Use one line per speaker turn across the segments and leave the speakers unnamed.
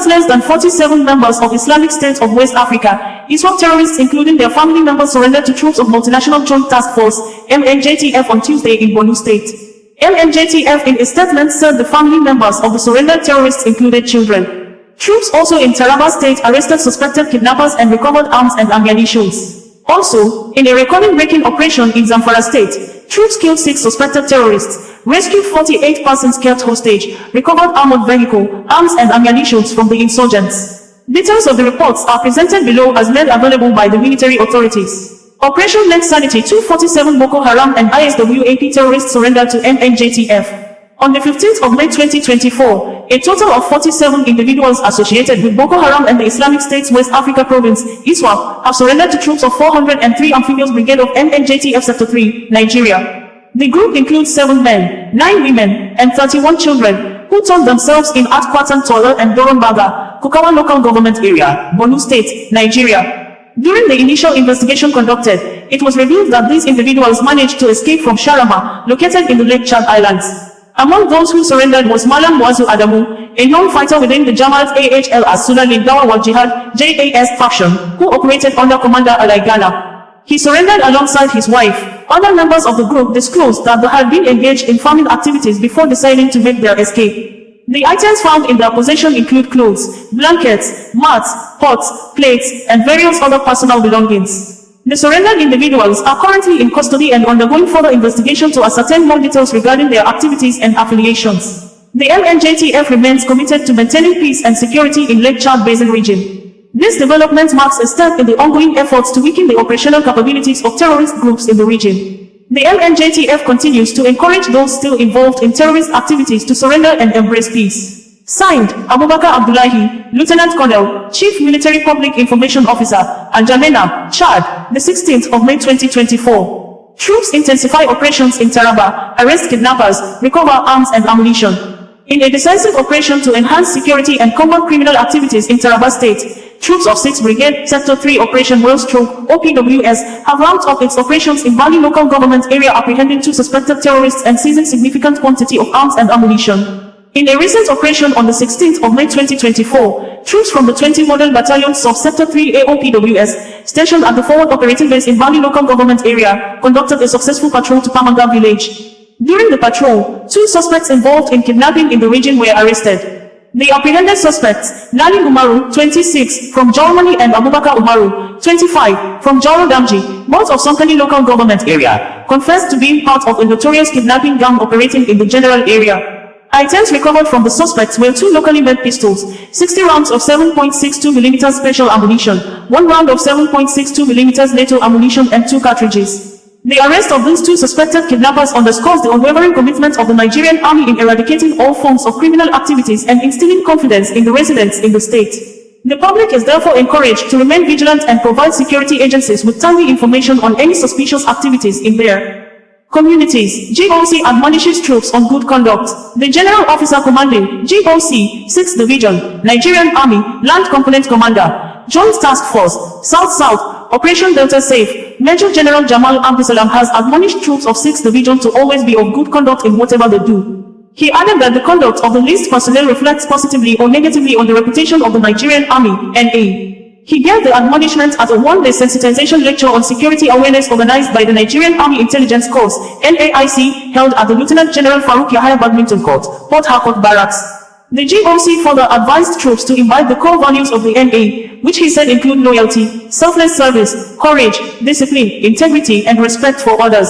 not less than 47 members of Islamic State of West Africa, ISWAP terrorists including their family members surrendered to troops of Multinational Joint Task Force, MNJTF on Tuesday in Borno State. MNJTF in a statement said the family members of the surrendered terrorists included children. Troops also in Taraba State arrested suspected kidnappers and recovered arms and ammunition. Also, in a record-breaking operation in Zamfara State, troops killed 6 suspected terrorists, rescued 48 persons kept hostage, recovered armored vehicle, arms and ammunition from the insurgents. Details of the reports are presented below as made available by the military authorities. Operation Lake Sanity 247 Boko Haram and ISWAP terrorists surrendered to MNJTF. On the 15th of May 2024, a total of 47 individuals associated with Boko Haram and the Islamic State's West Africa Province, ISWAP, have surrendered to troops of 403 Amphibious Brigade of MNJTF Sector 3, Nigeria. The group includes 7 men, 9 women, and 31 children, who turned themselves in at Kwatan Tola and Doronbaga, Kukawa Local Government Area, Borno State, Nigeria. During the initial investigation conducted, it was revealed that these individuals managed to escape from Sharama, located in the Lake Chad Islands. Among those who surrendered was Malam Wazu Adamu, a known fighter within the Jamaat AHL as Sulali Dawa Wal Jihad JAS faction, who operated under Commander Alaigana. He surrendered alongside his wife. Other members of the group disclosed that they had been engaged in farming activities before deciding to make their escape. The items found in their possession include clothes, blankets, mats, pots, plates, and various other personal belongings. The surrendered individuals are currently in custody and undergoing further investigation to ascertain more details regarding their activities and affiliations. The MNJTF remains committed to maintaining peace and security in Lake Chad Basin region. This development marks a step in the ongoing efforts to weaken the operational capabilities of terrorist groups in the region. The MNJTF continues to encourage those still involved in terrorist activities to surrender and embrace peace. Signed, Abubakar Abdullahi, Lieutenant Colonel, Chief Military Public Information Officer, N'Djamena, Chad, the 16th of May 2024. Troops intensify operations in Taraba, arrest kidnappers, recover arms and ammunition. In a decisive operation to enhance security and combat criminal activities in Taraba State, troops of 6th Brigade, Sector 3 Operation Wellstroke, OPWS, have ramped up its operations in Bali local government area apprehending 2 suspected terrorists and seizing significant quantity of arms and ammunition. In a recent operation on the 16th of May 2024, troops from the 20 Model Battalions of Sector 3 AOPWS, stationed at the forward operating base in Bali local government area, conducted a successful patrol to Pamanga village. During the patrol, 2 suspects involved in kidnapping in the region were arrested. The apprehended suspects, Lali Umaru, 26, from Germany and Abubakar Umaru, 25, from Joro Damji, both of Sonkani local government area, confessed to being part of a notorious kidnapping gang operating in the general area. Items recovered from the suspects were 2 locally made pistols, 60 rounds of 7.62mm special ammunition, 1 round of 7.62mm NATO ammunition and 2 cartridges. The arrest of these 2 suspected kidnappers underscores the unwavering commitment of the Nigerian Army in eradicating all forms of criminal activities and instilling confidence in the residents in the state. The public is therefore encouraged to remain vigilant and provide security agencies with timely information on any suspicious activities in their communities. GOC admonishes troops on good conduct. The General Officer Commanding GOC 6th Division, Nigerian Army, Land Component Commander, Joint Task Force, South-South, Operation Delta Safe, Major General Jamal Abdusalam has admonished troops of 6th Division to always be of good conduct in whatever they do. He added that the conduct of the least personnel reflects positively or negatively on the reputation of the Nigerian Army, NA. He gave the admonishment at a one-day sensitization lecture on security awareness organized by the Nigerian Army Intelligence Corps, NAIC, held at the Lieutenant General Farouk Yahaya Badminton Court, Port Harcourt Barracks. The GOC further advised troops to imbibe the core values of the NA, which he said include loyalty, selfless service, courage, discipline, integrity, and respect for others.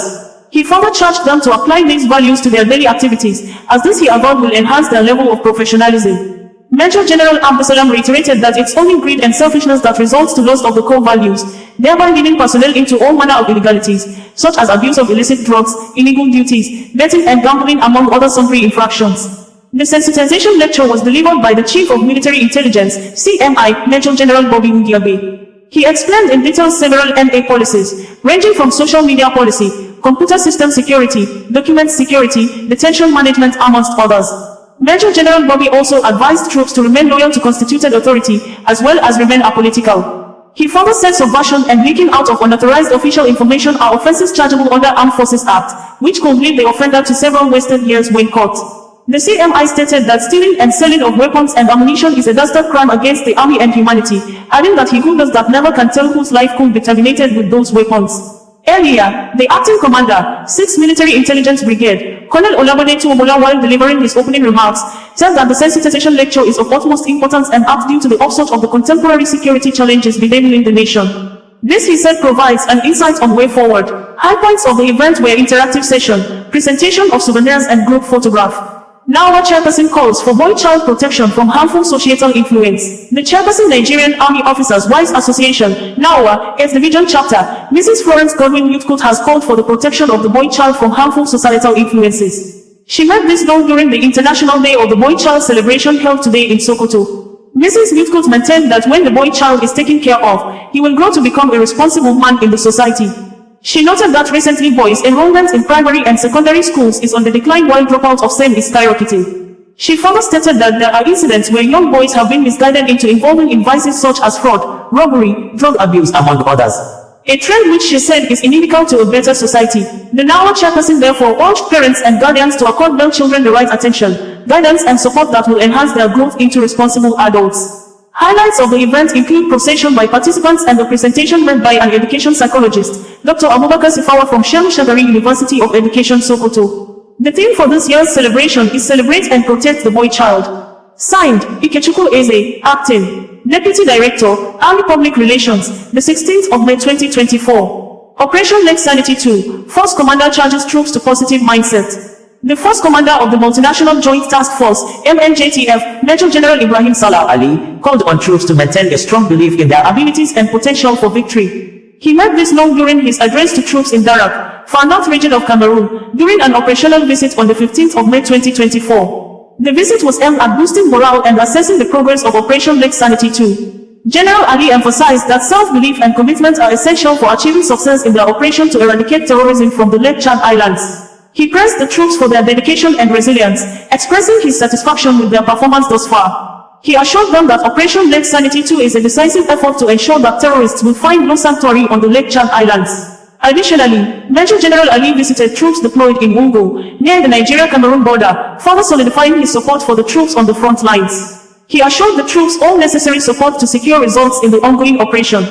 He further charged them to apply these values to their daily activities, as this he avowed will enhance their level of professionalism. Major General Abdusalam reiterated that it's only greed and selfishness that results to loss of the core values, thereby leading personnel into all manner of illegalities, such as abuse of illicit drugs, illegal duties, betting and gambling among other sundry infractions. The sensitization lecture was delivered by the Chief of Military Intelligence, CMI, Major General Bobby Mugiabe. He explained in detail several NA policies, ranging from social media policy, computer system security, document security, detention management amongst others. Major General Bobby also advised troops to remain loyal to constituted authority, as well as remain apolitical. He further said subversion and leaking out of unauthorized official information are offenses chargeable under Armed Forces Act, which could lead the offender to several wasted years when caught. The CMI stated that stealing and selling of weapons and ammunition is a dastard crime against the army and humanity, adding that he who does that never can tell whose life could be terminated with those weapons. Earlier, the acting commander, 6th Military Intelligence Brigade, Colonel Olabode Tuomola, while delivering his opening remarks, said that the sensitization lecture is of utmost importance and apt due to the upshot of the contemporary security challenges bedeviling the nation. This, he said, provides an insight on way forward. High points of the event were interactive session, presentation of souvenirs and group photograph. Now, our chairperson calls for boy-child protection from harmful societal influence. The chairperson Nigerian Army Officers Wives Association, NAWA, its division chapter, Mrs. Florence Godwin Youthcourt, has called for the protection of the boy-child from harmful societal influences. She made this known during the International Day of the Boy-Child celebration held today in Sokoto. Mrs. Youthcourt maintained that when the boy-child is taken care of, he will grow to become a responsible man in the society. She noted that recently boys' enrollment in primary and secondary schools is on the decline while dropout of same is skyrocketing. She further stated that there are incidents where young boys have been misguided into involving in vices such as fraud, robbery, drug abuse, among others. A trend which she said is inimical to a better society. The NAWA chairperson therefore urged parents and guardians to accord their children the right attention, guidance and support that will enhance their growth into responsible adults. Highlights of the event include procession by participants and a presentation made by an education psychologist, Dr. Abubakar Sifawa from Shehu Shagari University of Education, Sokoto. The theme for this year's celebration is Celebrate and Protect the Boy Child. Signed, Ikechukwu Eze, Acting, Deputy Director, Army Public Relations, the 16th of May 2024. Operation Lake Sanity 2, Force Commander charges troops to positive mindset. The Force Commander of the Multinational Joint Task Force, MNJTF, Major General Ibrahim Salah Ali, called on troops to maintain a strong belief in their abilities and potential for victory. He made this known during his address to troops in Darak, Far North region of Cameroon, during an operational visit on the 15th of May 2024. The visit was aimed at boosting morale and assessing the progress of Operation Lake Sanity 2. General Ali emphasized that self-belief and commitment are essential for achieving success in their operation to eradicate terrorism from the Lake Chad Islands. He praised the troops for their dedication and resilience, expressing his satisfaction with their performance thus far. He assured them that Operation Lake Sanity 2 is a decisive effort to ensure that terrorists will find no sanctuary on the Lake Chad Islands. Additionally, Major General Ali visited troops deployed in Ungo, near the Nigeria-Cameroon border, further solidifying his support for the troops on the front lines. He assured the troops all necessary support to secure results in the ongoing operation.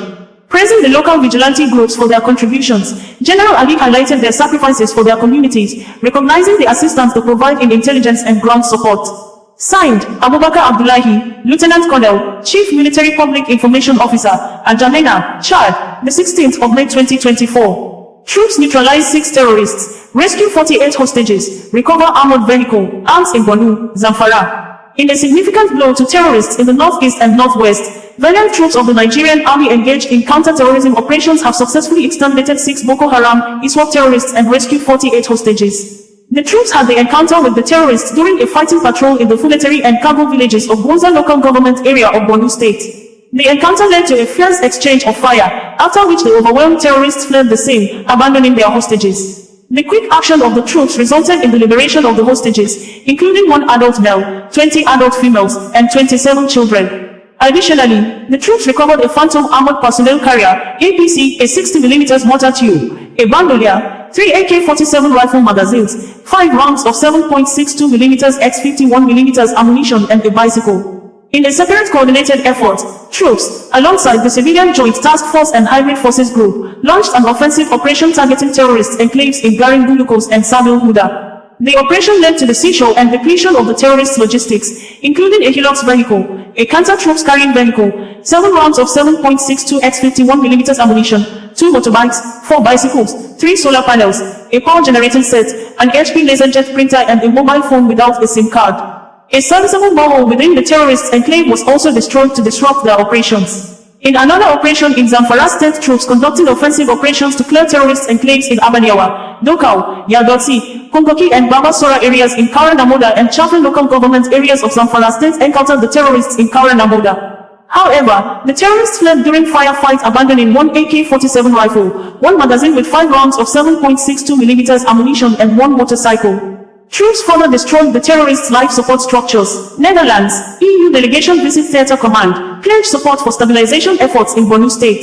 Praising the local vigilante groups for their contributions, General Ali highlighted their sacrifices for their communities, recognizing the assistance they provide in intelligence and ground support. Signed, Abubakar Abdullahi, Lieutenant Colonel, Chief Military Public Information Officer, N'Djamena, Chad, the 16th of May 2024. Troops neutralize 6 terrorists, rescue 48 hostages, recover armored vehicle, arms in Borno, Zamfara. In a significant blow to terrorists in the northeast and northwest, valiant troops of the Nigerian Army engaged in counter-terrorism operations have successfully exterminated 6 Boko Haram, ISWAP terrorists and rescued 48 hostages. The troops had the encounter with the terrorists during a fighting patrol in the Fuleteri and Kabo villages of Gonza local government area of Borno State. The encounter led to a fierce exchange of fire, after which the overwhelmed terrorists fled the scene, abandoning their hostages. The quick action of the troops resulted in the liberation of the hostages, including 1 adult male, 20 adult females, and 27 children. Additionally, the troops recovered a Phantom Armored Personnel Carrier, APC, a 60mm mortar tube, a bandolier, 3 AK-47 rifle magazines, 5 rounds of 7.62mm x 51mm ammunition and a bicycle. In a separate coordinated effort, troops, alongside the Civilian Joint Task Force and Hybrid Forces Group, launched an offensive operation targeting terrorist enclaves in Garin Gulukos and Samuel Huda. The operation led to the seizure and depletion of the terrorists' logistics, including a Hilux vehicle, a counter-troops carrying vehicle, 7 rounds of 7.62 x 51mm ammunition, 2 motorbikes, 4 bicycles, 3 solar panels, a power generating set, an HP laserjet printer and a mobile phone without a SIM card. A serviceable borehole within the terrorists' enclave was also destroyed to disrupt their operations. In another operation in Zamfara, state troops conducted offensive operations to clear terrorist enclaves in Abaniawa, Dokau, Yadotsi, Kongoki and Babasora areas in Kaura Namoda and Chafin local government areas of Zamfara state encountered the terrorists in Kaura Namoda. However, the terrorists fled during firefight, abandoning 1 AK-47 rifle, 1 magazine with 5 rounds of 7.62mm ammunition and 1 motorcycle. Troops further destroyed the terrorists' life support structures. Netherlands, EU delegation visit Theater Command, pledged support for stabilization efforts in Borno State.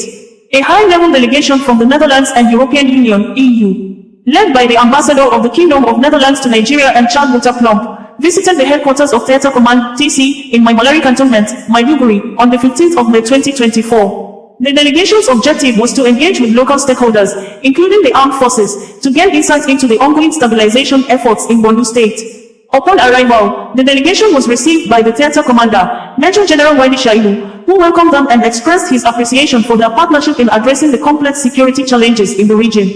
A high-level delegation from the Netherlands and European Union, EU, led by the ambassador of the Kingdom of Netherlands to Nigeria and Chad Plump, visited the headquarters of Theatre Command (TC) in Maimalari Cantonment, Maiduguri, on the 15th of May 2024. The delegation's objective was to engage with local stakeholders, including the armed forces, to gain insight into the ongoing stabilization efforts in Borno State. Upon arrival, the delegation was received by the theatre commander, Major General Wadi Shaibu, who welcomed them and expressed his appreciation for their partnership in addressing the complex security challenges in the region.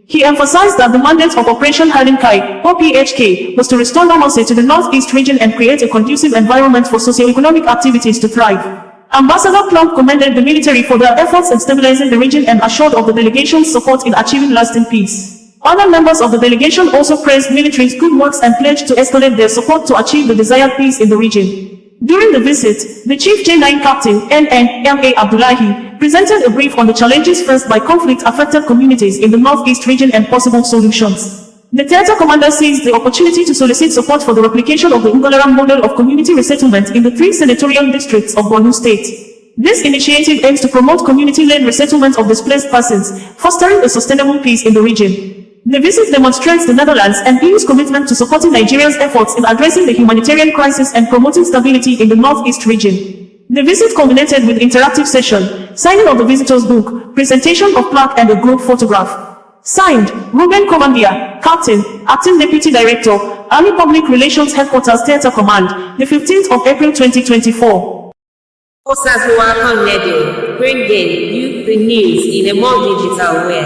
He emphasized that the mandate of Operation Hiding Kai, or PHK, was to restore normalcy to the northeast region and create a conducive environment for socio-economic activities to thrive. Ambassador Plump commended the military for their efforts in stabilizing the region and assured of the delegation's support in achieving lasting peace. Other members of the delegation also praised military's good works and pledged to escalate their support to achieve the desired peace in the region. During the visit, the Chief J9 Captain, NNMA Abdullahi, presented a brief on the challenges faced by conflict-affected communities in the northeast region and possible solutions. The theatre commander seized the opportunity to solicit support for the replication of the Ungalaram model of community resettlement in the 3 senatorial districts of Borno State. This initiative aims to promote community-led resettlement of displaced persons, fostering a sustainable peace in the region. The visit demonstrates the Netherlands and EU's commitment to supporting Nigeria's efforts in addressing the humanitarian crisis and promoting stability in the northeast region. The visit culminated with interactive session, signing of the visitor's book, presentation of plaque and a group photograph. Signed, Ruben Komandia, Captain, Acting Deputy Director, Army Public Relations Headquarters Theatre Command, the 15th of April 2024.
Osaz Radio, bringing you the news in a more digital way.